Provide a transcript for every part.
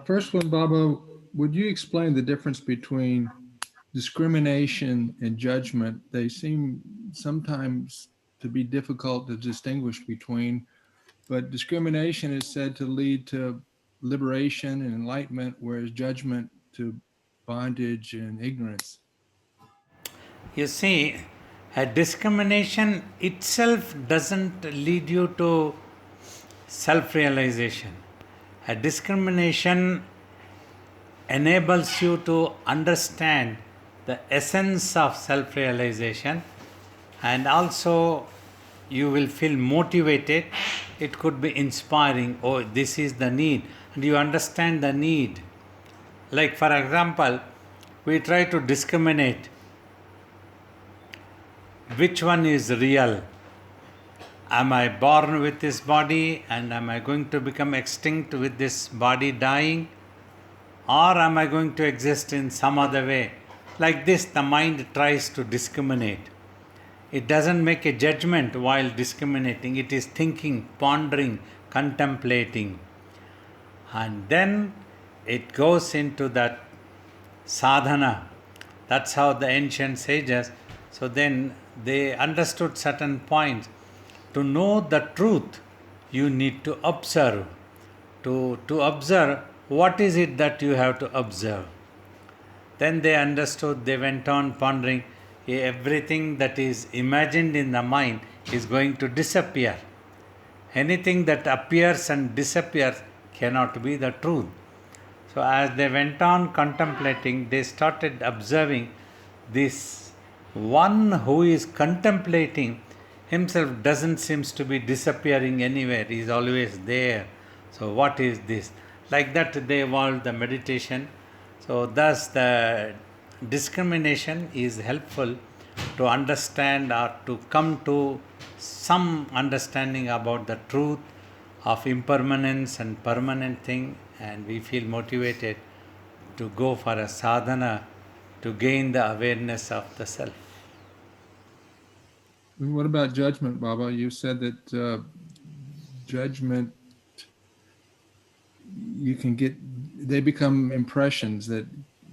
First one, Baba, would you explain the difference between discrimination and judgment? They seem sometimes to be difficult to distinguish between, but discrimination is said to lead to liberation and enlightenment, whereas judgment to bondage and ignorance. You see, a discrimination itself doesn't lead you to self realization. A discrimination enables you to understand the essence of self realization, and also you will feel motivated. It could be inspiring. Oh, this is the need, and you understand the need. Like, for example, we try to discriminate which one is real. Am I born with this body and am I going to become extinct with this body dying? Or am I going to exist in some other way? Like this, the mind tries to discriminate. It doesn't make a judgment while discriminating, it is thinking, pondering, contemplating. And then it goes into that sadhana. That's how the ancient sages, so then they understood certain points. To know the truth, you need to observe. To observe, what is it that you have to observe? Then they understood, they went on pondering, everything that is imagined in the mind is going to disappear. Anything that appears and disappears cannot be the truth. So as they went on contemplating, they started observing this one who is contemplating himself doesn't seem to be disappearing anywhere. He is always there. So what is this? Like that they evolved the meditation. So thus the discrimination is helpful to understand or to come to some understanding about the truth of impermanence and permanent thing, and we feel motivated to go for a sadhana to gain the awareness of the self. What about judgment, Baba? You said that judgment, you can get, they become impressions that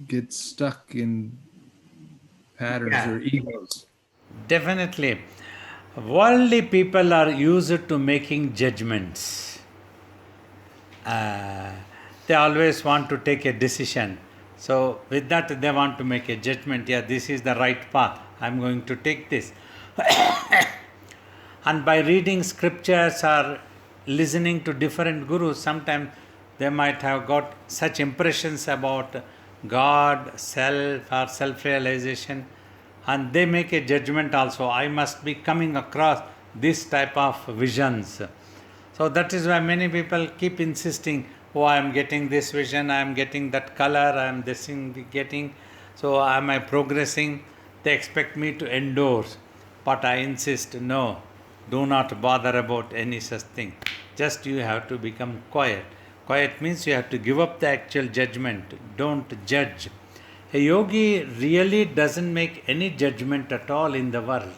get stuck in patterns or egos. Definitely. Worldly people are used to making judgments. They always want to take a decision. So, with that, they want to make a judgment. Yeah, this is the right path. I'm going to take this. And by reading scriptures or listening to different gurus, sometimes they might have got such impressions about God, self, or self realization, and they make a judgment also. I must be coming across this type of visions. So that is why many people keep insisting, oh, I am getting this vision, I am getting that color, I am this thing getting, so am I progressing? They expect me to endorse, but I insist, no, do not bother about any such thing. Just you have to become quiet. Quiet means you have to give up the actual judgment. Don't judge. A yogi really doesn't make any judgment at all in the world.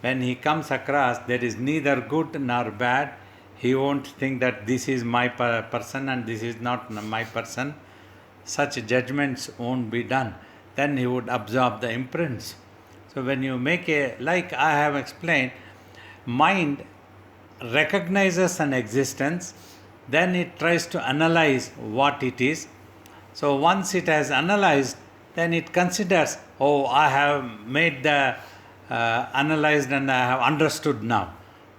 When he comes across, there is neither good nor bad. He won't think that this is my person and this is not my person. Such judgments won't be done. Then he would absorb the imprints. So when you make a, like I have explained, mind recognizes an existence, then it tries to analyze what it is. So once it has analyzed, then it considers, oh, I have made the analyzed and I have understood now.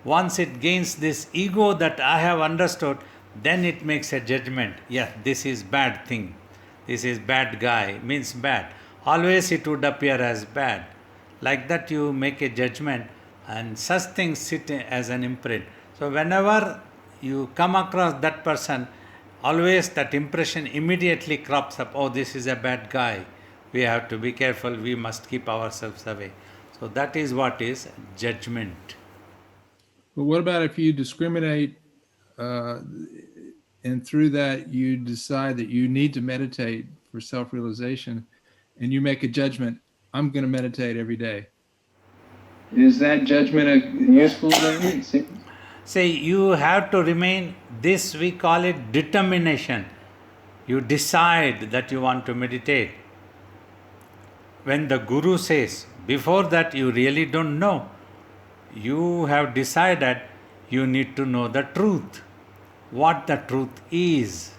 Once it gains this ego that I have understood, then it makes a judgment. Yes, this is bad thing. This is bad guy, means bad. Always it would appear as bad. Like that you make a judgment, and such things sit as an imprint. So whenever you come across that person, always that impression immediately crops up. Oh, this is a bad guy. We have to be careful. We must keep ourselves away. So that is what is judgment. But what about if you discriminate and through that you decide that you need to meditate for self-realization and you make a judgment, I'm going to meditate every day? Is that judgment a useful thing? Say you have to remain, this we call it determination. you decide that you want to meditate. When the Guru says, before that you really don't know. You have decided you need to know the truth, what the truth is.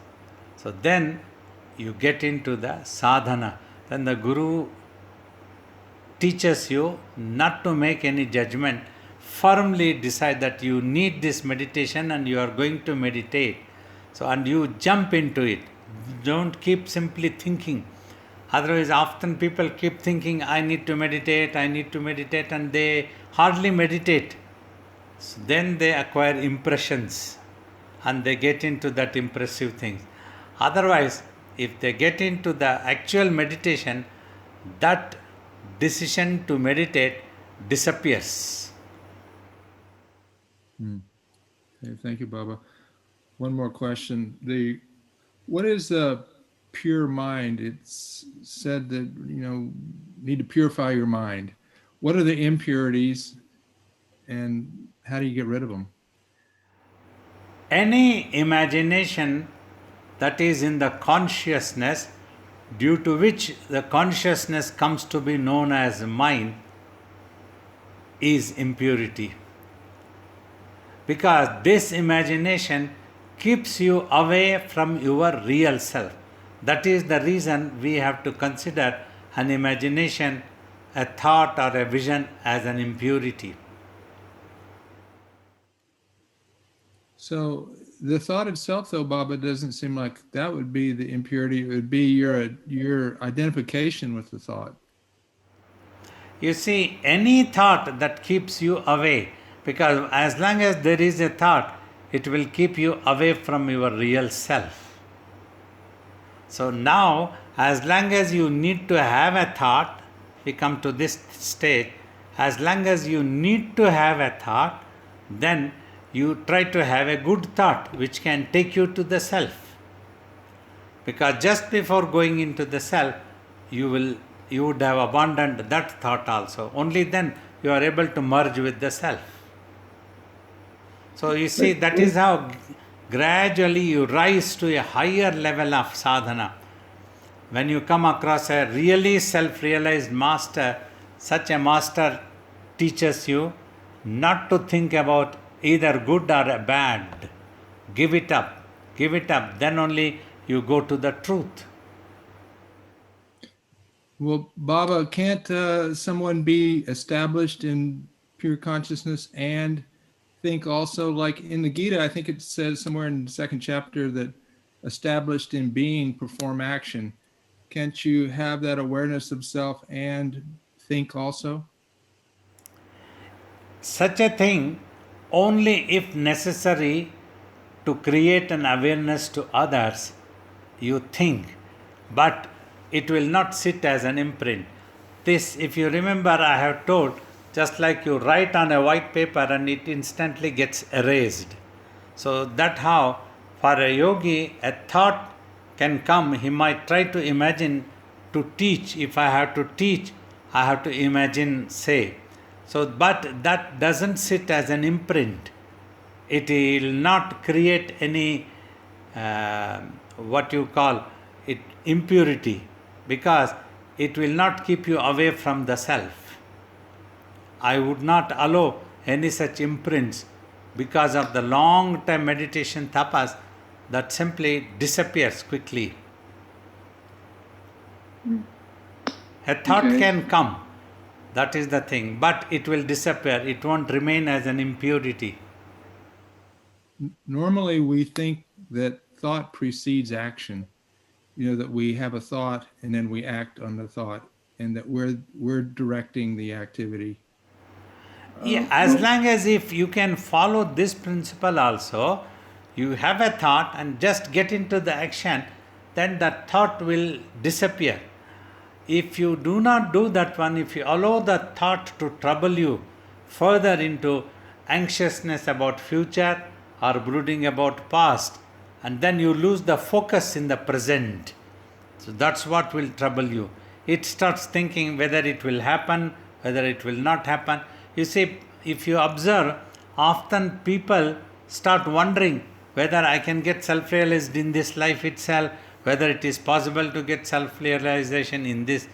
So then you get into the sadhana. Then the Guru teaches you not to make any judgment. Firmly decide that you need this meditation and you are going to meditate. So, and you jump into it. Don't keep simply thinking. Otherwise, often people keep thinking, I need to meditate, and they hardly meditate. So then they acquire impressions and they get into that impressive things. Otherwise, if they get into the actual meditation, that decision to meditate disappears. Okay, thank you, Baba. One more question. What is a pure mind? It's said that, need to purify your mind. What are the impurities and how do you get rid of them? Any imagination that is in the consciousness, due to which the consciousness comes to be known as mind, is impurity. Because this imagination keeps you away from your real self. That is the reason we have to consider an imagination, a thought or a vision as an impurity. So the thought itself, though, Baba, doesn't seem like that would be the impurity. It would be your identification with the thought. You see, any thought that keeps you away, because as long as there is a thought, it will keep you away from your real self. So now, as long as you need to have a thought, we come to this stage, as long as you need to have a thought, then you try to have a good thought which can take you to the self. Because just before going into the self, you would have abandoned that thought also. Only then you are able to merge with the self. So you see, that is how gradually you rise to a higher level of sadhana. When you come across a really self-realized master, such a master teaches you not to think about either good or bad. Give it up. Give it up. Then only you go to the truth. Well, Baba, can't someone be established in pure consciousness and think also, like in the Gita, I think it says somewhere in the second chapter that established in being perform action. Can't you have that awareness of self and think also? Such a thing only if necessary to create an awareness to others, you think, but it will not sit as an imprint. This, if you remember, I have told, just like you write on a white paper and it instantly gets erased. So that how for a yogi a thought can come, he might try to imagine to teach. If I have to teach, I have to imagine, say. So, but that doesn't sit as an imprint. It will not create any what you call it impurity, because it will not keep you away from the self. I would not allow any such imprints because of the long time meditation tapas that simply disappears quickly. A thought can come, that is the thing, but it will disappear. It won't remain as an impurity. Normally, we think that thought precedes action. That we have a thought and then we act on the thought, and that we're directing the activity. Yeah, as long as if you can follow this principle also, you have a thought and just get into the action, then that thought will disappear. If you do not do that one, if you allow the thought to trouble you further into anxiousness about future or brooding about past, and then you lose the focus in the present. So that's what will trouble you. It starts thinking whether it will happen, whether it will not happen. You see, if you observe, often people start wondering whether I can get self-realized in this life itself, whether it is possible to get self-realization in this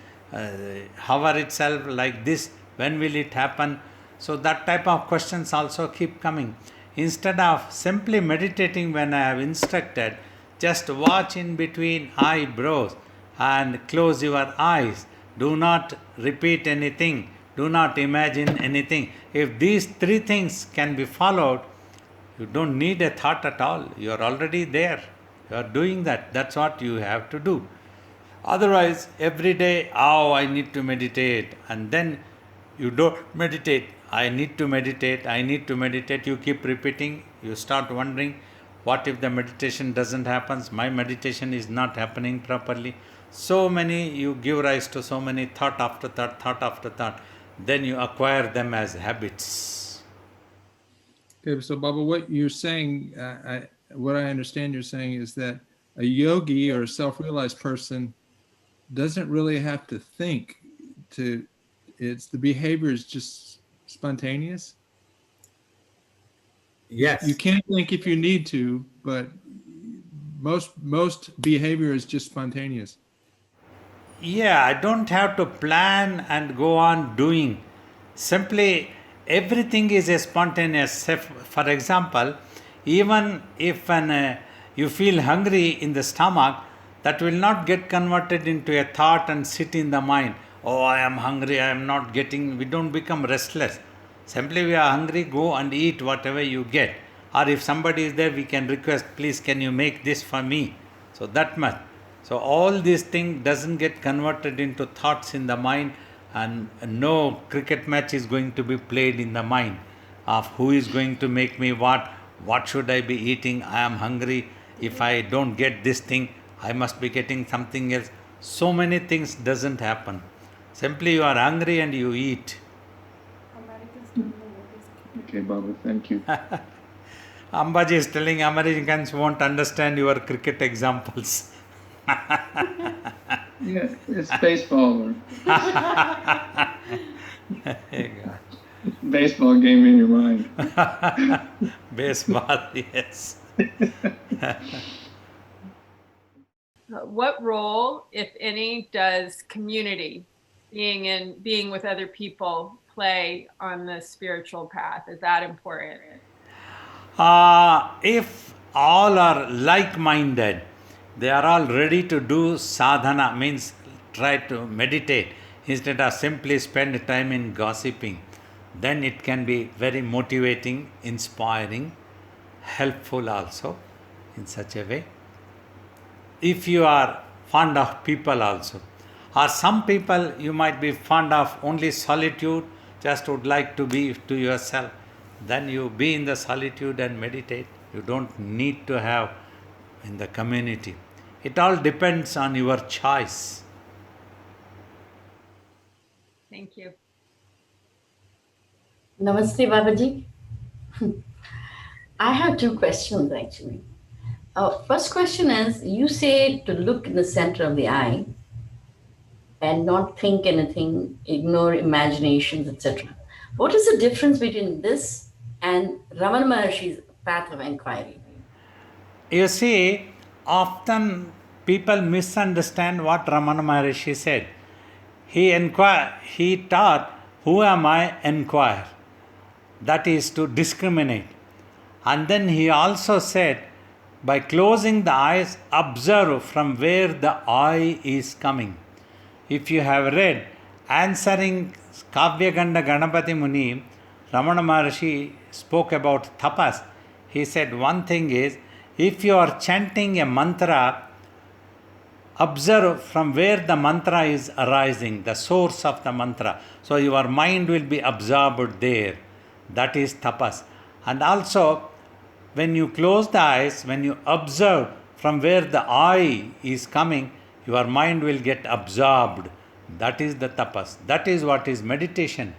hour itself, like this, when will it happen? So that type of questions also keep coming. Instead of simply meditating when I have instructed, just watch in between eyebrows and close your eyes. Do not repeat anything. Do not imagine anything. If these three things can be followed, you don't need a thought at all. You are already there. You are doing that. That's what you have to do. Otherwise, every day, oh, I need to meditate, and then you don't meditate. I need to meditate, I need to meditate. You keep repeating, you start wondering, what if the meditation doesn't happen? My meditation is not happening properly. So many, you give rise to so many thought after thought, thought after thought. Then you acquire them as habits. Okay, so Baba, what you're saying, what I understand you're saying is that a yogi or a self-realized person doesn't really have to think it's the behavior is just spontaneous. Yes. You can think if you need to, but most behavior is just spontaneous. Yeah, I don't have to plan and go on doing. Simply, everything is a spontaneous. For example, even if you feel hungry in the stomach, that will not get converted into a thought and sit in the mind. Oh, I am hungry, I am not getting. We don't become restless. Simply, we are hungry, go and eat whatever you get. Or if somebody is there, we can request, please, can you make this for me? So that much. So all these things doesn't get converted into thoughts in the mind, and no cricket match is going to be played in the mind of who is going to make me what should I be eating, I am hungry, if I don't get this thing, I must be getting something else. So many things doesn't happen. Simply you are hungry and you eat. Okay, Baba, thank you. Ambaji is telling Americans won't understand your cricket examples. Yeah, it's baseball. Baseball game in your mind. Baseball, yes. What role, if any, does community, being with other people, play on the spiritual path? Is that important? If all are like-minded, they are all ready to do sadhana, means try to meditate, instead of simply spend time in gossiping, then it can be very motivating, inspiring, helpful also in such a way. If you are fond of people also, or some people you might be fond of only solitude, just would like to be to yourself, then you be in the solitude and meditate. You don't need to have in the community. It all depends on your choice. Thank you. Namaste, Babaji. I have two questions actually. First question is, you say to look in the center of the eye and not think anything, ignore imaginations, etc. What is the difference between this and Ramana Maharshi's path of inquiry? You see, often people misunderstand what Ramana Maharshi said. He taught, who am I? Enquire. That is to discriminate. And then he also said, by closing the eyes, observe from where the eye is coming. If you have read Answering Kavyaganda Ganapati Muni, Ramana Maharshi spoke about tapas. He said one thing is, if you are chanting a mantra, observe from where the mantra is arising, the source of the mantra. So your mind will be absorbed there. That is tapas. And also, when you close the eyes, when you observe from where the eye is coming, your mind will get absorbed. That is the tapas. That is what is meditation.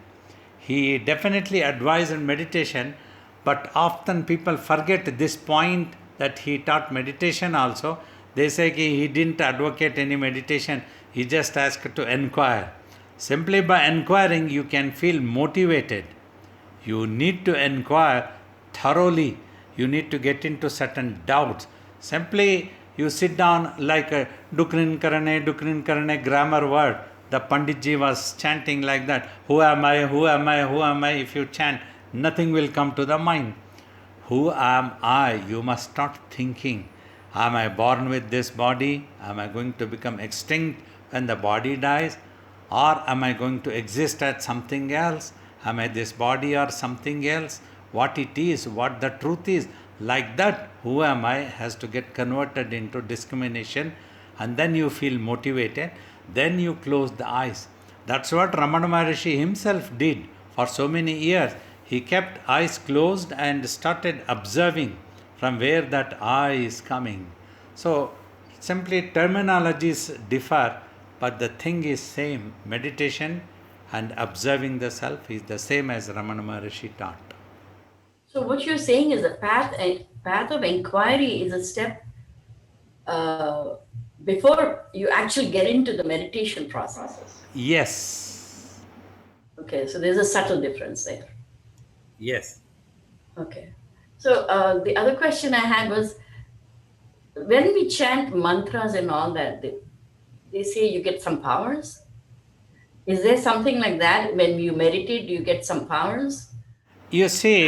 He definitely advised meditation, but often people forget this point that he taught meditation also. They say he didn't advocate any meditation, he just asked to inquire. Simply by inquiring, you can feel motivated. You need to inquire thoroughly. You need to get into certain doubts. Simply You sit down like a Dukrin Karane grammar word. The Panditji was chanting like that. Who am I? Who am I? Who am I? If you chant, nothing will come to the mind. Who am I? You must start thinking. Am I born with this body? Am I going to become extinct when the body dies? Or am I going to exist as something else? Am I this body or something else? What it is, what the truth is. Like that, who am I has to get converted into discrimination, and then you feel motivated. Then you close the eyes. That's what Ramana Maharshi himself did for so many years. He kept eyes closed and started observing from where that eye is coming. So simply terminologies differ, but the thing is same. Meditation and observing the self is the same as Ramana Maharshi taught. So what you're saying is a path of inquiry is a step before you actually get into the meditation process. Yes. Okay, so there's a subtle difference there. Yes. Okay. So the other question I had was, when we chant mantras and all that, they say you get some powers. Is there something like that? When you meditate, do you get some powers? You see,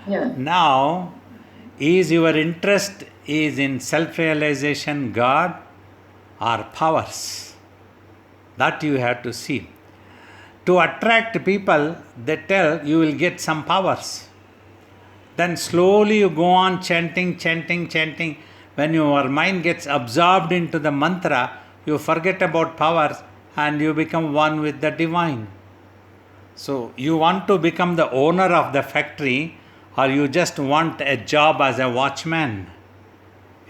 Yeah. now is your interest is in self-realization, God, or powers? That you have to see. To attract people, they tell you will get some powers. Then slowly you go on chanting, chanting, chanting. When your mind gets absorbed into the mantra, you forget about powers and you become one with the divine. So you want to become the owner of the factory, or you just want a job as a watchman.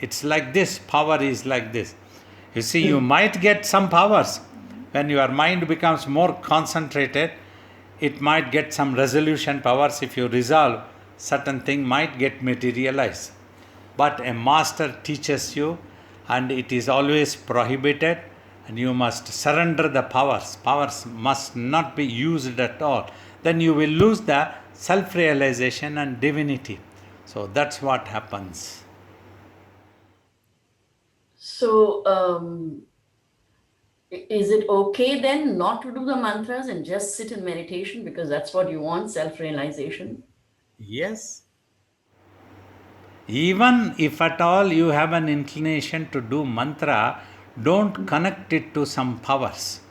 It's like this, power is like this. You see, you might get some powers. When your mind becomes more concentrated, it might get some resolution powers. If you resolve, certain thing might get materialized. But a master teaches you, and it is always prohibited, and you must surrender the powers. Powers must not be used at all. Then you will lose the self-realization and divinity. So that's what happens. So is it okay then not to do the mantras and just sit in meditation because that's what you want, self-realization? Yes. Even if at all you have an inclination to do mantra, don't connect it to some powers.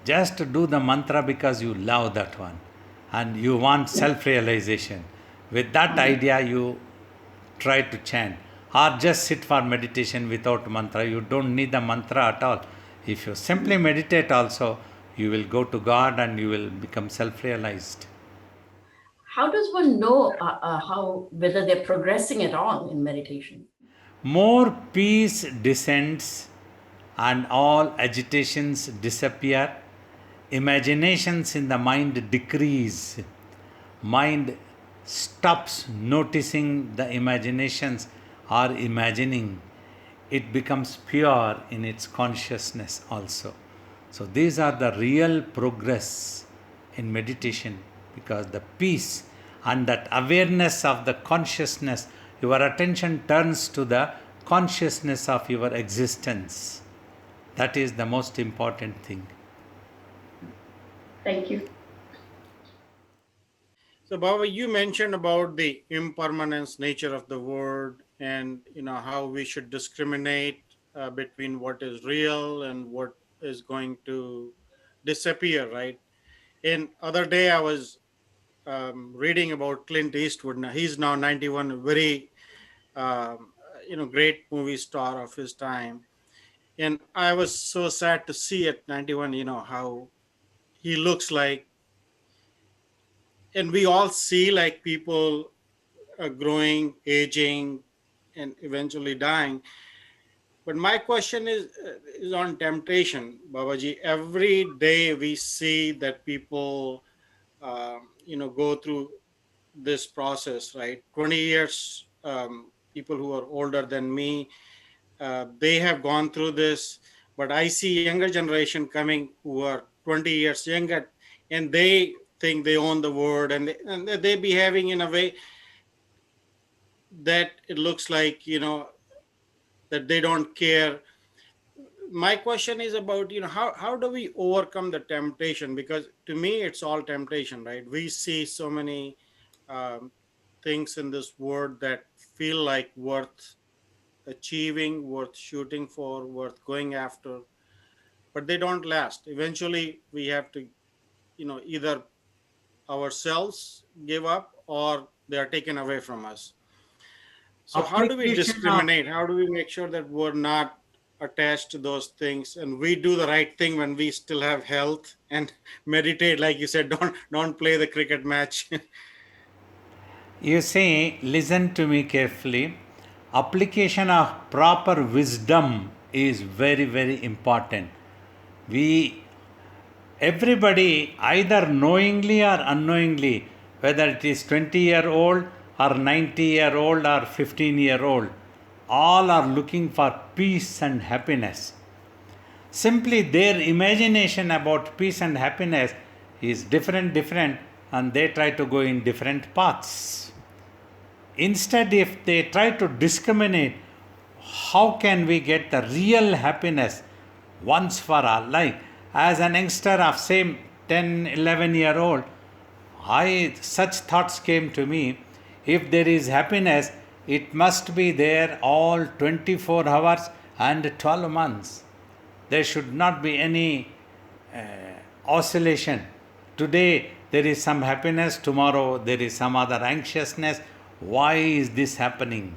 Just do the mantra because you love that one and you want self realization. With that idea, you try to chant or just sit for meditation without mantra. You don't need the mantra at all. If you simply meditate, also, you will go to God and you will become self realized. How does one know whether they're progressing at all in meditation? More peace descends and all agitations disappear. Imaginations in the mind decrease. Mind stops noticing the imaginations or imagining. It becomes pure in its consciousness also. So these are the real progress in meditation, because the peace and that awareness of the consciousness, your attention turns to the consciousness of your existence. That is the most important thing. Thank you. So, Baba, you mentioned about the impermanence nature of the world, and how we should discriminate between what is real and what is going to disappear, right? And other day I was reading about Clint Eastwood. Now he's now 91, very great movie star of his time, and I was so sad to see at 91, how he looks like. And we all see like people growing, aging, and eventually dying. But my question is on temptation, Babaji. Every day we see that people, go through this process, right? 20 years, people who are older than me, they have gone through this. But I see younger generation coming who are 20 years younger, and they think they own the world, and they behaving in a way that it looks like, that they don't care. My question is about, how do we overcome the temptation? Because to me, it's all temptation, right? We see so many things in this world that feel like worth achieving, worth shooting for, worth going after, but they don't last. Eventually, we have to, either ourselves give up or they are taken away from us. So how do we Application of discriminate? How do we make sure that we're not attached to those things and we do the right thing when we still have health, and meditate, like you said, don't play the cricket match. You see, listen to me carefully. Application of proper wisdom is very, very important. We, everybody, either knowingly or unknowingly, whether it is 20-year-old or 90-year-old or 15-year-old, all are looking for peace and happiness. Simply their imagination about peace and happiness is different, and they try to go in different paths. Instead, if they try to discriminate, how can we get the real happiness once for all? Like, as an youngster of same 10, 11-year-old, such thoughts came to me. If there is happiness, it must be there all 24 hours and 12 months. There should not be any oscillation. Today there is some happiness, tomorrow there is some other anxiousness. Why is this happening?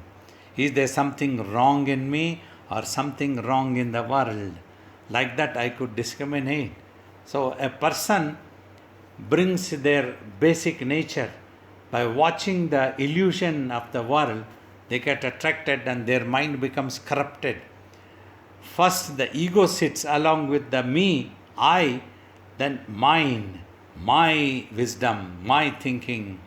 Is there something wrong in me or something wrong in the world? Like that I could discriminate. So a person brings their basic nature. By watching the illusion of the world, they get attracted and their mind becomes corrupted. First the ego sits along with the me, I, then mine, my wisdom, my thinking.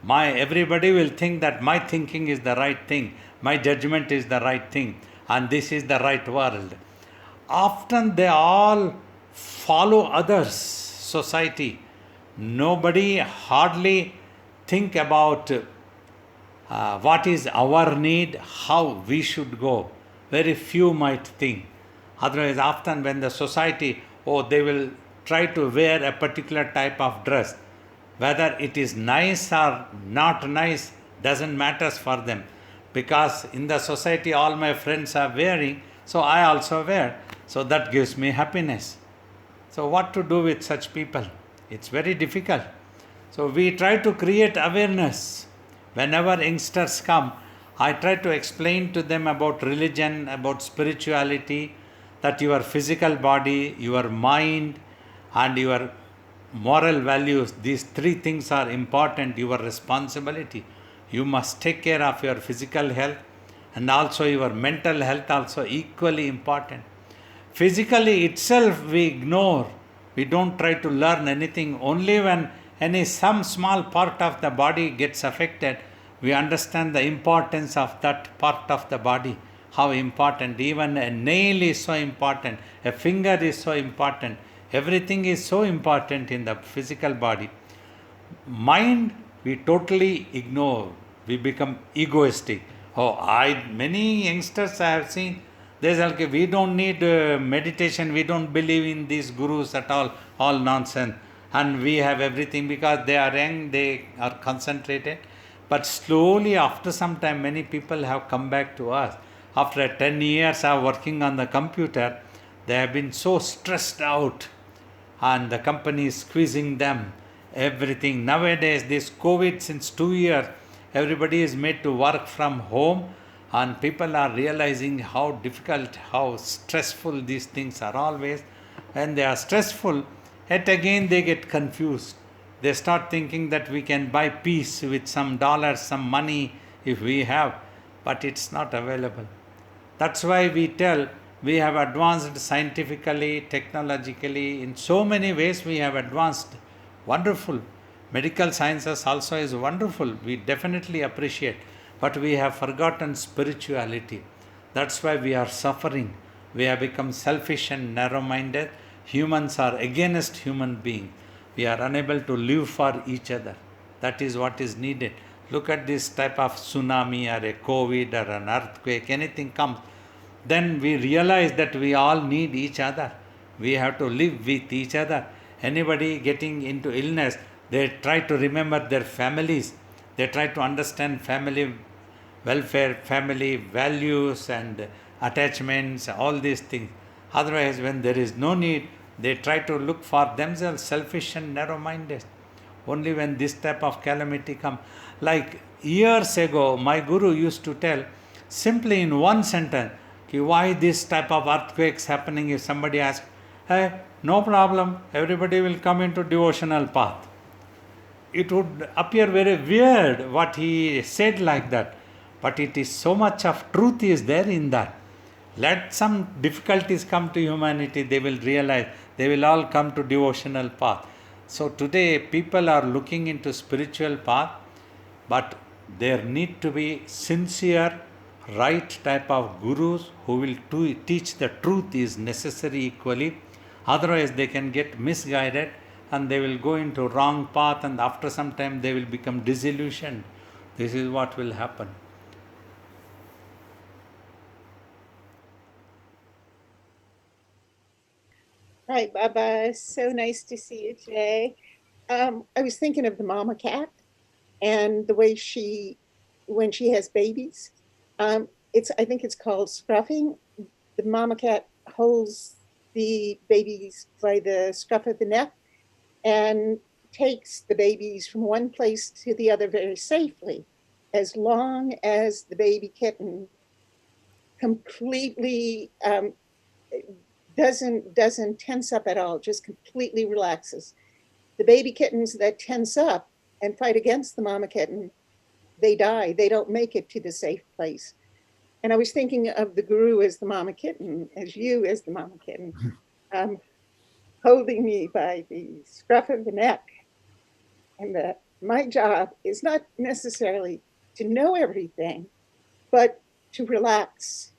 Everybody will think that my thinking is the right thing, my judgment is the right thing, and this is the right world. Often they all follow others, society. Nobody hardly think about what is our need, how we should go. Very few might think. Otherwise, often when the society, they will try to wear a particular type of dress. Whether it is nice or not nice doesn't matter for them. Because in the society all my friends are wearing, so I also wear. So that gives me happiness. So what to do with such people? It's very difficult. So we try to create awareness. Whenever youngsters come, I try to explain to them about religion, about spirituality, that your physical body, your mind, and your moral values, these three things are important, your responsibility. You must take care of your physical health, and also your mental health also equally important. Physically itself we ignore. We don't try to learn anything. Only when some small part of the body gets affected, we understand the importance of that part of the body. How important. Even a nail is so important. A finger is so important. Everything is so important in the physical body. Mind, we totally ignore. We become egoistic. Many youngsters I have seen, they say, okay, we don't need meditation, we don't believe in these gurus at all nonsense. And we have everything because they are young, they are concentrated. But slowly, after some time, many people have come back to us. After 10 years of working on the computer, they have been so stressed out, and the company is squeezing them, everything. Nowadays, this COVID, since 2 years, everybody is made to work from home, and people are realizing how difficult, how stressful these things are always. When they are stressful, yet again they get confused. They start thinking that we can buy peace with some dollars, some money if we have, but it's not available. That's why we tell we have advanced scientifically, technologically, in so many ways we have advanced. Wonderful. Medical sciences also is wonderful. We definitely appreciate. But we have forgotten spirituality. That's why we are suffering. We have become selfish and narrow-minded. Humans are against human beings. We are unable to live for each other. That is what is needed. Look at this type of tsunami or a COVID or an earthquake, anything comes. then we realize that we all need each other. We have to live with each other. Anybody getting into illness, they try to remember their families. They try to understand family welfare, family values and attachments, all these things. Otherwise, when there is no need, they try to look for themselves, selfish and narrow-minded. Only when this type of calamity come. Like years ago, my guru used to tell simply in one sentence, why this type of earthquakes happening. If somebody asks, hey, no problem, everybody will come into devotional path. It would appear very weird what he said like that, but it is so much of truth is there in that. Let some difficulties come to humanity, they will realize they will all come to devotional path. So today people are looking into spiritual path, but there need to be sincere, right type of gurus who will teach the truth is necessary equally. Otherwise they can get misguided and they will go into wrong path, and after some time they will become disillusioned. This is what will happen. Hi, Baba. So nice to see you today. I was thinking of the mama cat and the way when she has babies, I think it's called scruffing. The mama cat holds the babies by the scruff of the neck and takes the babies from one place to the other very safely, as long as the baby kitten completely doesn't tense up at all, just completely relaxes. The baby kittens that tense up and fight against the mama kitten, they die. They don't make it to the safe place. And I was thinking of the guru as the mama kitten, as you as the mama kitten, holding me by the scruff of the neck. And my job is not necessarily to know everything, but to relax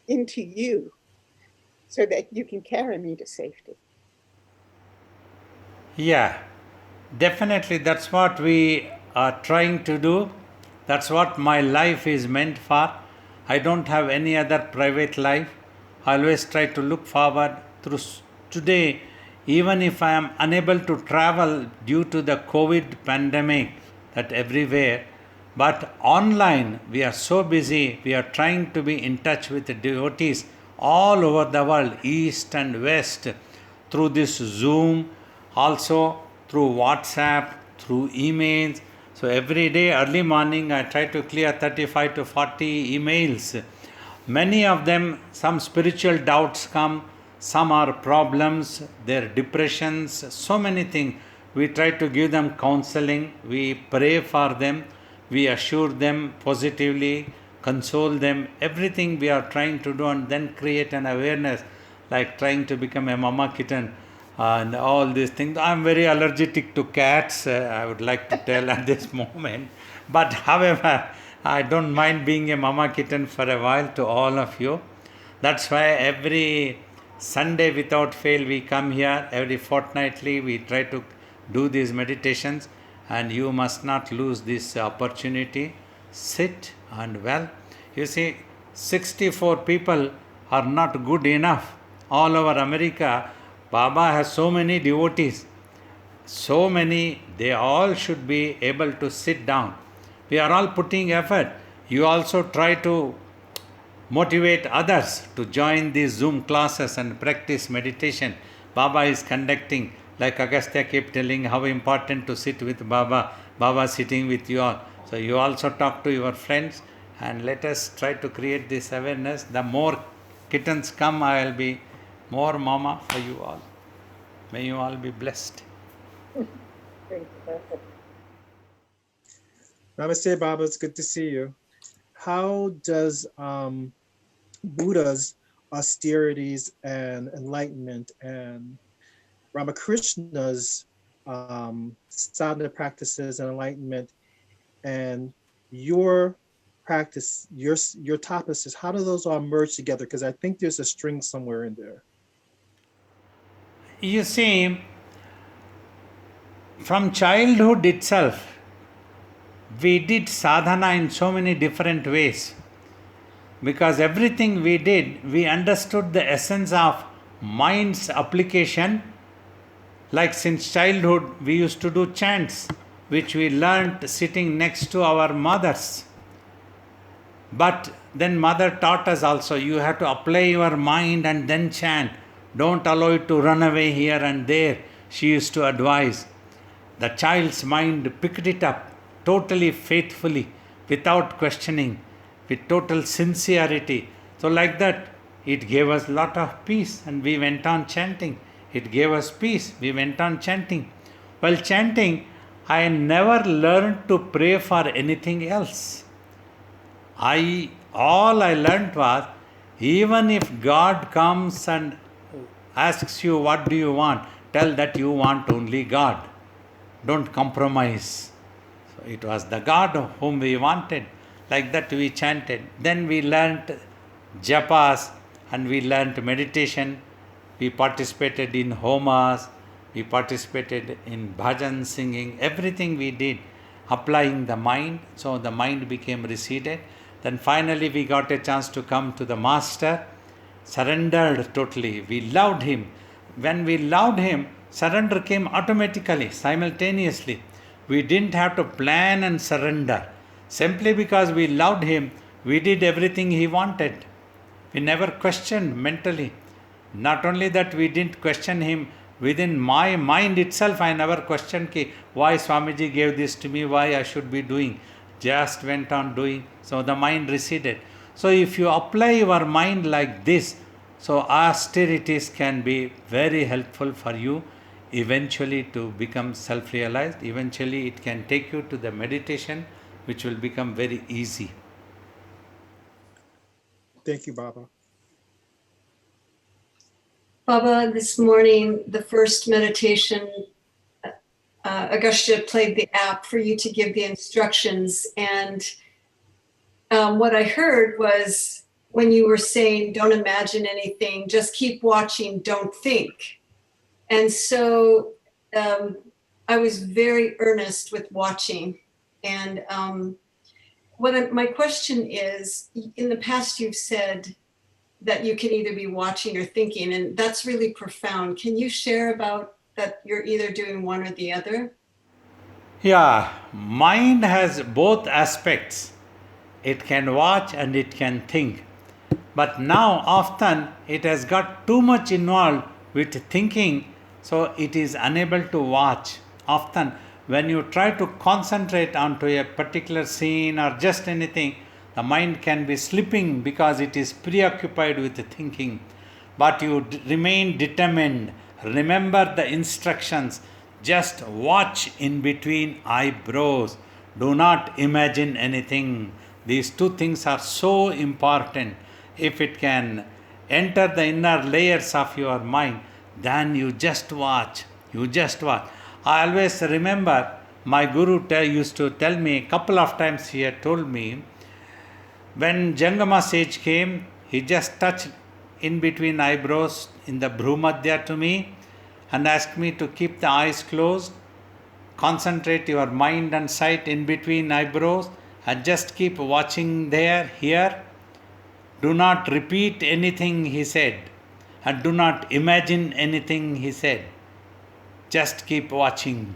into you so that you can carry me to safety. Yeah, definitely that's what we are trying to do. That's what my life is meant for. I don't have any other private life. I always try to look forward through today, even if I am unable to travel due to the COVID pandemic that everywhere. But online, we are so busy, we are trying to be in touch with the devotees all over the world, east and west, through this Zoom, also through WhatsApp, through emails. So every day, early morning, I try to clear 35 to 40 emails. Many of them, some spiritual doubts come, some are problems, their depressions, so many things. We try to give them counseling, we pray for them, we assure them positively, console them, everything we are trying to do, and then create an awareness, like trying to become a mama kitten and all these things. I'm very allergic to cats, I would like to tell at this moment. But however, I don't mind being a mama kitten for a while to all of you. That's why every Sunday without fail we come here, every fortnightly we try to do these meditations, and you must not lose this opportunity. Sit and well. You see, 64 people are not good enough. All over America, Baba has so many devotees, so many, they all should be able to sit down. We are all putting effort. You also try to motivate others to join these Zoom classes and practice meditation. Baba is conducting, like Agastya kept telling how important to sit with Baba. Baba sitting with you all. So you also talk to your friends and let us try to create this awareness. The more kittens come, I will be more mama for you all. May you all be blessed. Namaste, Baba. It's good to see you. How does Buddha's austerities and enlightenment and Ramakrishna's sadhana practices and enlightenment and your practice, your tapas, how do those all merge together? Because I think there's a string somewhere in there. You see, from childhood itself, we did sadhana in so many different ways. because everything we did, we understood the essence of mind's application. Like since childhood, we used to do chants, which we learnt sitting next to our mothers. But then mother taught us also, you have to apply your mind and then chant. Don't allow it to run away here and there. She used to advise. The child's mind picked it up totally faithfully, without questioning, with total sincerity. So like that, it gave us lot of peace and we went on chanting. It gave us peace. We went on chanting. While chanting, I never learned to pray for anything else. All I learnt was, even if God comes and asks you what do you want, tell that you want only God. Don't compromise. So it was the God whom we wanted. Like that we chanted. Then we learnt japas and we learnt meditation. We participated in homas. We participated in bhajan singing. Everything we did, applying the mind. So the mind became receded. Then finally we got a chance to come to the master. Surrendered totally. We loved him. When we loved him, surrender came automatically, simultaneously. We didn't have to plan and surrender. Simply because we loved him, we did everything he wanted. We never questioned mentally. Not only that, we didn't question him. Within my mind itself, I never questioned why Swamiji gave this to me, why I should be doing. Just went on doing. So the mind receded. So if you apply your mind like this, so austerities can be very helpful for you eventually to become self-realized. Eventually it can take you to the meditation, which will become very easy. Thank you, Baba. Baba, this morning, the first meditation, Agastya played the app for you to give the instructions. And what I heard was when you were saying, don't imagine anything, just keep watching, don't think. And so I was very earnest with watching. And my question is, in the past you've said that you can either be watching or thinking, and that's really profound. Can you share about that you're either doing one or the other? Yeah, mind has both aspects. It can watch and it can think. But now often it has got too much involved with thinking, so it is unable to watch. Often when you try to concentrate onto a particular scene or just anything, the mind can be slipping because it is preoccupied with thinking. But you remain determined. Remember the instructions. Just watch in between eyebrows. Do not imagine anything. These two things are so important. If it can enter the inner layers of your mind, then you just watch. You just watch. I always remember my guru used to tell me, a couple of times he had told me, when Jangama sage came, he just touched in between eyebrows in the Bhrumadhya to me and asked me to keep the eyes closed, concentrate your mind and sight in between eyebrows and just keep watching there, here. Do not repeat anything he said and do not imagine anything he said. Just keep watching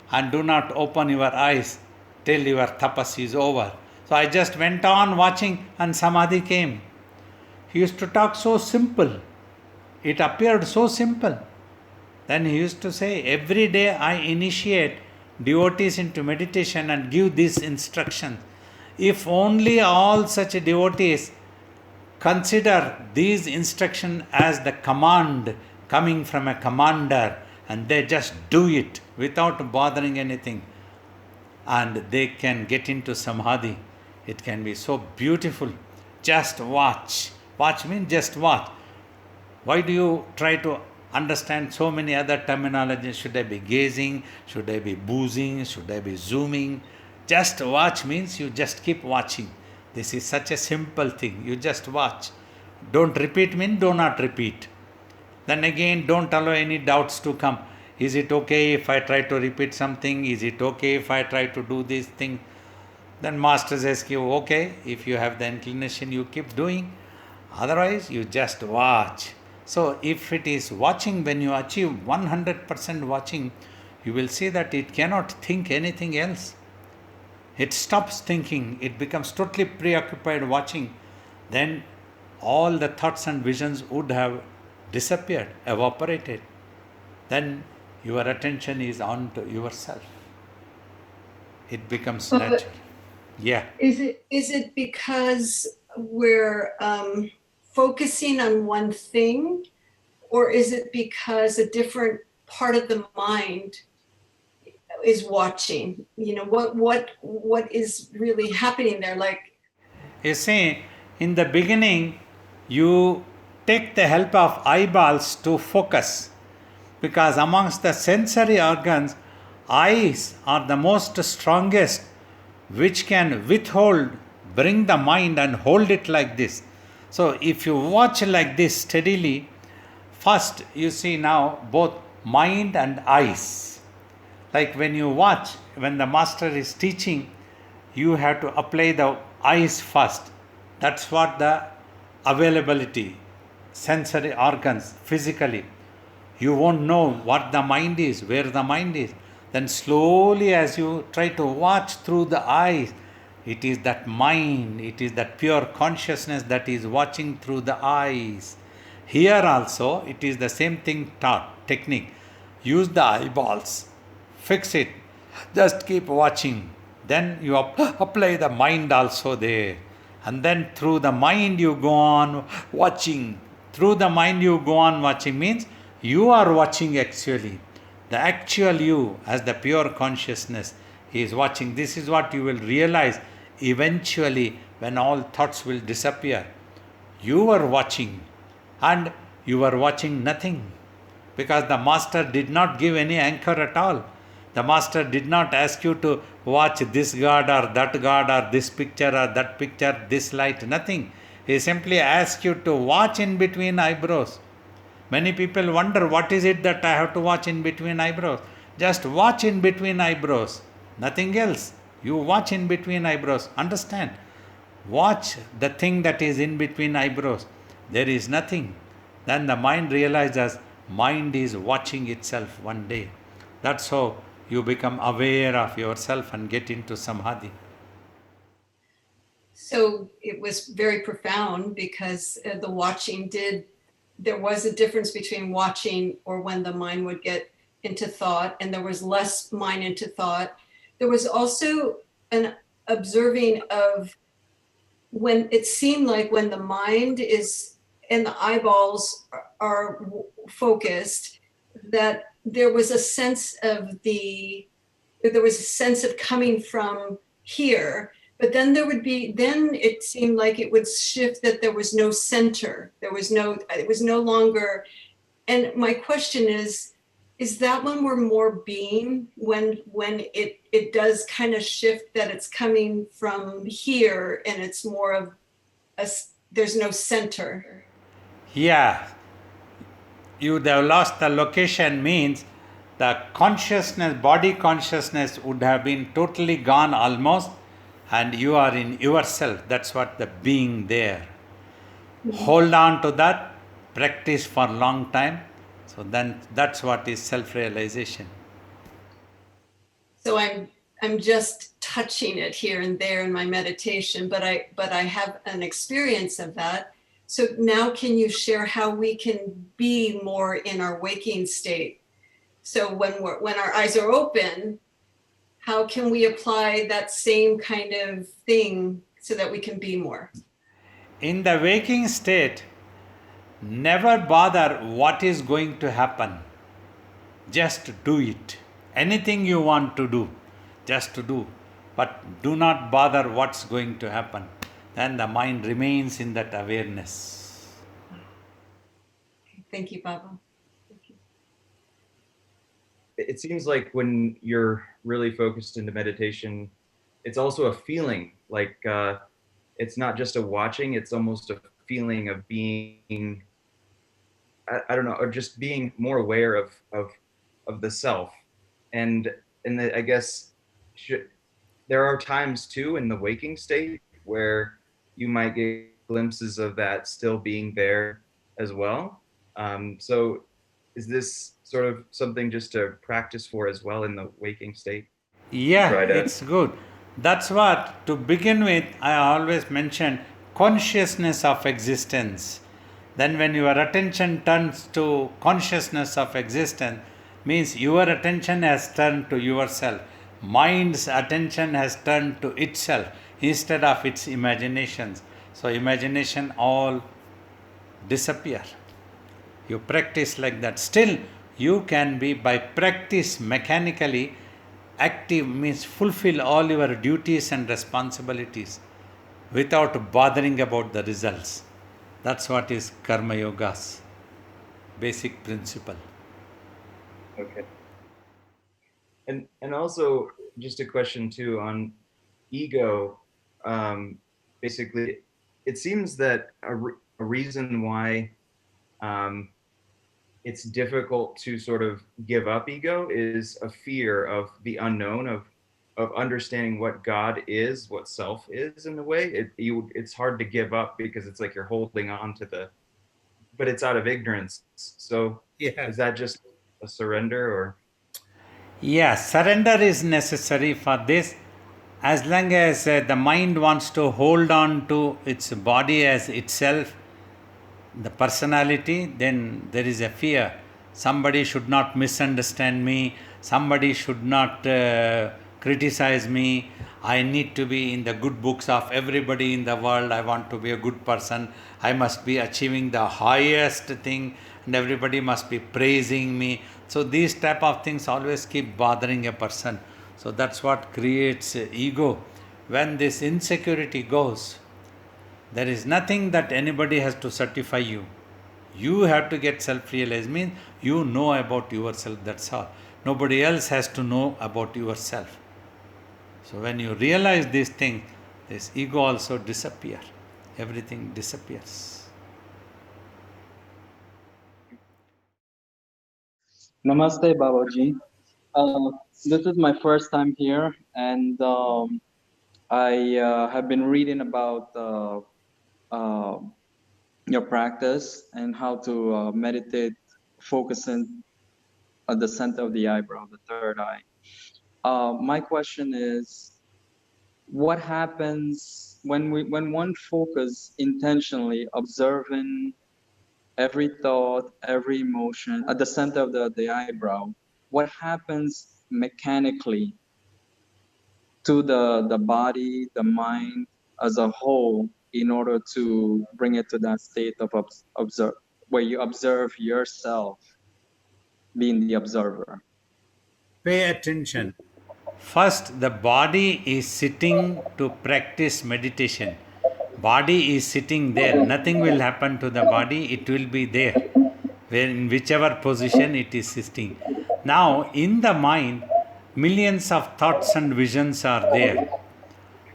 and do not open your eyes till your tapas is over. So I just went on watching and samadhi came. He used to talk so simple. It appeared so simple. Then he used to say, every day I initiate devotees into meditation and give these instructions. If only all such devotees consider these instructions as the command coming from a commander and they just do it without bothering anything, and they can get into samadhi. It can be so beautiful. Just watch. Watch means just watch. Why do you try to understand so many other terminologies? Should I be gazing? Should I be boozing? Should I be zooming? Just watch means you just keep watching. This is such a simple thing. You just watch. Don't repeat means do not repeat. Then again, don't allow any doubts to come. Is it okay if I try to repeat something? Is it okay if I try to do this thing? Then master says, okay, if you have the inclination, you keep doing. Otherwise, you just watch. So if it is watching, when you achieve 100% watching, you will see that it cannot think anything else. It stops thinking, it becomes totally preoccupied watching. Then all the thoughts and visions would have disappeared, evaporated. Then your attention is on to yourself. It becomes But natural. Yeah. is it because we're focusing on one thing, or is it because a different part of the mind is watching? You know, what is really happening there? Like, You see, in the beginning, you take the help of eyeballs to focus, because amongst the sensory organs, eyes are the most strongest, which can withhold, bring the mind and hold it like this. So if you watch like this steadily, first you see now both mind and eyes. Like when you watch, when the master is teaching, you have to apply the eyes first. That's what the availability, sensory organs, physically. You won't know what the mind is, where the mind is. Then slowly, as you try to watch through the eyes, it is that mind, it is that pure consciousness that is watching through the eyes. Here also, it is the same thing taught, technique. Use the eyeballs, fix it, just keep watching. Then you apply the mind also there. And then through the mind you go on watching. Through the mind you go on watching means you are watching actually. The actual you as the pure consciousness is watching. This is what you will realize eventually when all thoughts will disappear. You are watching, and you are watching nothing, because the master did not give any anchor at all. The master did not ask you to watch this god or this picture or that picture, this light, nothing. He simply asked you to watch in between eyebrows. Many people wonder, what is it that I have to watch in between eyebrows? Just watch in between eyebrows, nothing else. You watch in between eyebrows. Understand? Watch the thing that is in between eyebrows. There is nothing. Then the mind realizes mind is watching itself one day. That's how you become aware of yourself and get into samadhi. so it was very profound because the watching there was a difference between watching or when the mind would get into thought, and there was less mind into thought. There was also an observing of when it seemed like when the mind is and the eyeballs are focused, that there was a sense of coming from here, but then it seemed like it would shift, that there was no center, it was no longer. And my question is that when we're more being, when it does kind of shift, that it's coming from here and it's more of there's no center? Yeah, you have lost the location means the consciousness, body consciousness would have been totally gone almost, and you are in yourself. That's what the being there. Mm-hmm. Hold on to that, practice for a long time. So then that's what is self-realization. So I'm just touching it here and there in my meditation, but I have an experience of that. So now can you share how we can be more in our waking state? So when our eyes are open, how can we apply that same kind of thing so that we can be more? In the waking state, never bother what is going to happen. Just do it. Anything you want to do, just to do. But do not bother what's going to happen. Then the mind remains in that awareness. Thank you, Baba. Thank you. It seems like when you're really focused into meditation, it's also a feeling, like it's not just a watching, it's almost a feeling of being, I don't know, or just being more aware of the self. And I guess there are times too in the waking state where you might get glimpses of that still being there as well. So is this sort of something just to practice for as well in the waking state? Yeah, Try to- it's good. That's what, to begin with, I always mention consciousness of existence. Then, when your attention turns to consciousness of existence, means your attention has turned to yourself. Mind's attention has turned to itself instead of its imaginations. So, imagination all disappear. You practice like that. Still, you can be, by practice, mechanically active, means fulfill all your duties and responsibilities without bothering about the results. That's what is Karma Yoga's basic principle. Okay. And also just a question too on ego. Basically, it seems that a reason why it's difficult to sort of give up ego is a fear of the unknown, of understanding what God is, what self is in a way. It's hard to give up because it's like you're holding on to but it's out of ignorance. So Yeah. is that just a surrender or? Yeah, surrender is necessary for this. As long as the mind wants to hold on to its body as itself, the personality, then there is a fear. Somebody should not misunderstand me, somebody should not criticize me. I need to be in the good books of everybody in the world. I want to be a good person. I must be achieving the highest thing and everybody must be praising me. So these type of things always keep bothering a person. So that's what creates ego. When this insecurity goes, there is nothing that anybody has to certify you. You have to get self-realized, means you know about yourself, that's all. Nobody else has to know about yourself. So when you realize these things, this ego also disappears. Everything disappears. Namaste, Babaji. This is my first time here, and I have been reading about your practice and how to meditate, focusing at the center of the eyebrow, the third eye. My question is, what happens when one focus intentionally observing every thought, every emotion at the center of the eyebrow? What happens mechanically to the body, the mind as a whole in order to bring it to that state of observe, where you observe yourself being the observer? Pay attention. First, the body is sitting to practice meditation. Body is sitting there. Nothing will happen to the body. It will be there, where in whichever position it is sitting. Now, in the mind, millions of thoughts and visions are there.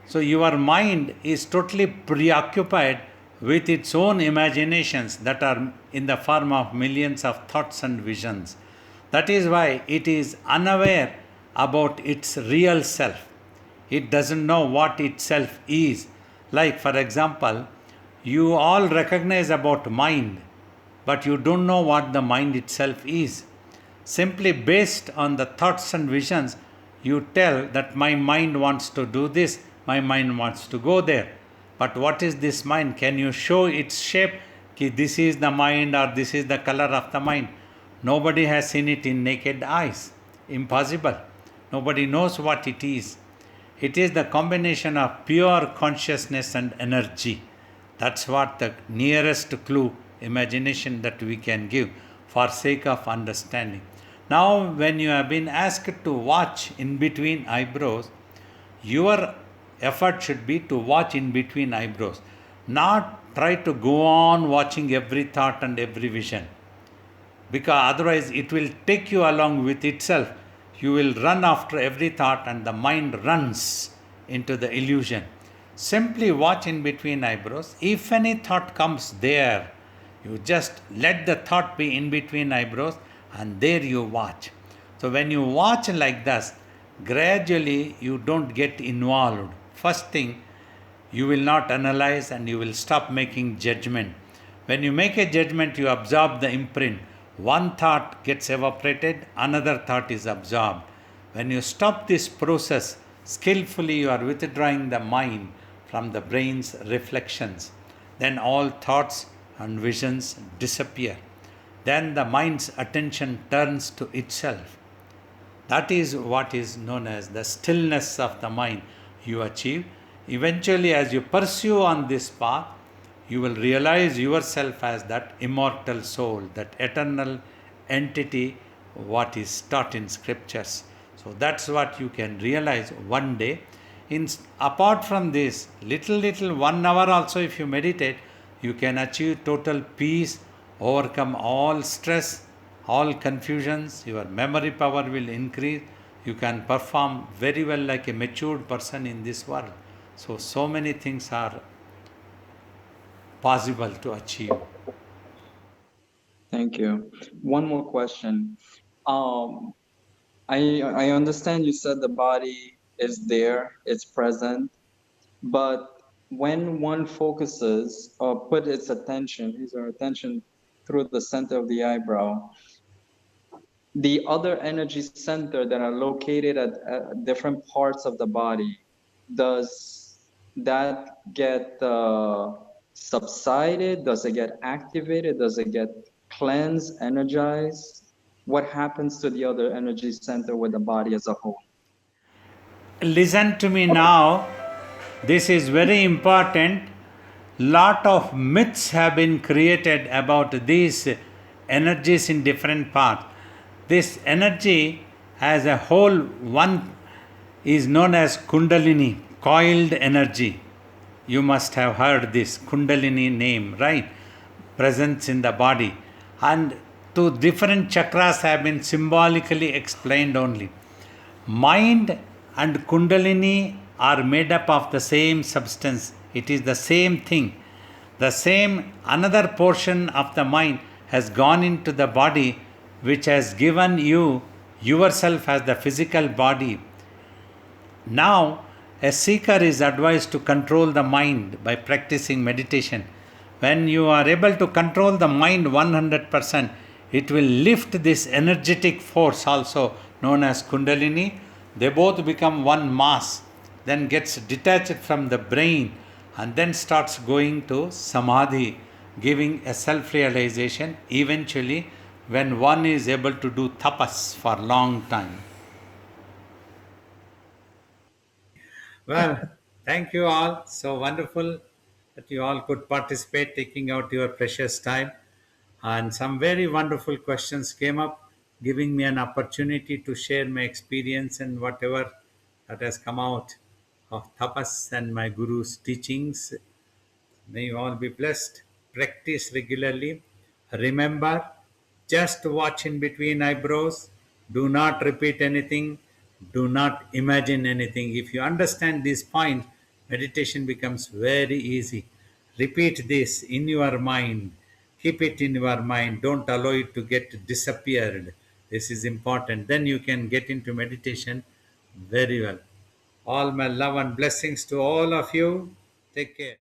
So your mind is totally preoccupied with its own imaginations that are in the form of millions of thoughts and visions. That is why it is unaware about its real self. It doesn't know what itself is. Like, for example, you all recognize about mind, but you don't know what the mind itself is. Simply based on the thoughts and visions, you tell that my mind wants to do this, my mind wants to go there. But what is this mind? Can you show its shape? Ki this is the mind or this is the color of the mind. Nobody has seen it in naked eyes. Impossible. Nobody knows what it is. It is the combination of pure consciousness and energy. That's what the nearest clue, imagination, that we can give for sake of understanding. Now, when you have been asked to watch in between eyebrows, your effort should be to watch in between eyebrows, not try to go on watching every thought and every vision, because otherwise it will take you along with itself. You will run after every thought and the mind runs into the illusion. Simply watch in between eyebrows. If any thought comes there, you just let the thought be in between eyebrows and there you watch. So when you watch like this, gradually you don't get involved. First thing, you will not analyze and you will stop making judgment. When you make a judgment, you absorb the imprint. One thought gets evaporated, another thought is absorbed. When you stop this process, skillfully you are withdrawing the mind from the brain's reflections. Then all thoughts and visions disappear. Then the mind's attention turns to itself. That is what is known as the stillness of the mind you achieve. Eventually, as you pursue on this path, you will realize yourself as that immortal soul, that eternal entity, what is taught in scriptures. So that's what you can realize one day. Apart from this, little 1 hour also, if you meditate, you can achieve total peace, overcome all stress, all confusions, your memory power will increase. You can perform very well like a matured person in this world. So many things are possible to achieve. Thank you. One more question. I understand you said the body is there, it's present, but when one focuses or put its attention, his or her attention through the center of the eyebrow, the other energy center that are located at different parts of the body, does that get subsided? Does it get activated? Does it get cleansed, energized? What happens to the other energy center with the body as a whole? Listen to me now. This is very important. Lot of myths have been created about these energies in different parts. This energy as a whole, one is known as Kundalini, coiled energy. You must have heard this Kundalini name, right? Presence in the body. And two different chakras have been symbolically explained only. Mind and Kundalini are made up of the same substance. It is the same thing. The same another portion of the mind has gone into the body, which has given you yourself as the physical body. Now, a seeker is advised to control the mind by practicing meditation. When you are able to control the mind 100%, it will lift this energetic force also known as Kundalini. They both become one mass, then gets detached from the brain and then starts going to Samadhi, giving a self-realization eventually when one is able to do tapas for a long time. Well, thank you all. So wonderful that you all could participate, taking out your precious time. And some very wonderful questions came up, giving me an opportunity to share my experience and whatever that has come out of tapas and my guru's teachings. May you all be blessed. Practice regularly. Remember, just watch in between eyebrows. Do not repeat anything. Do not imagine anything. If you understand these points, meditation becomes very easy. Repeat this in your mind. Keep it in your mind. Don't allow it to get disappeared. This is important. Then you can get into meditation very well. All my love and blessings to all of you. Take care.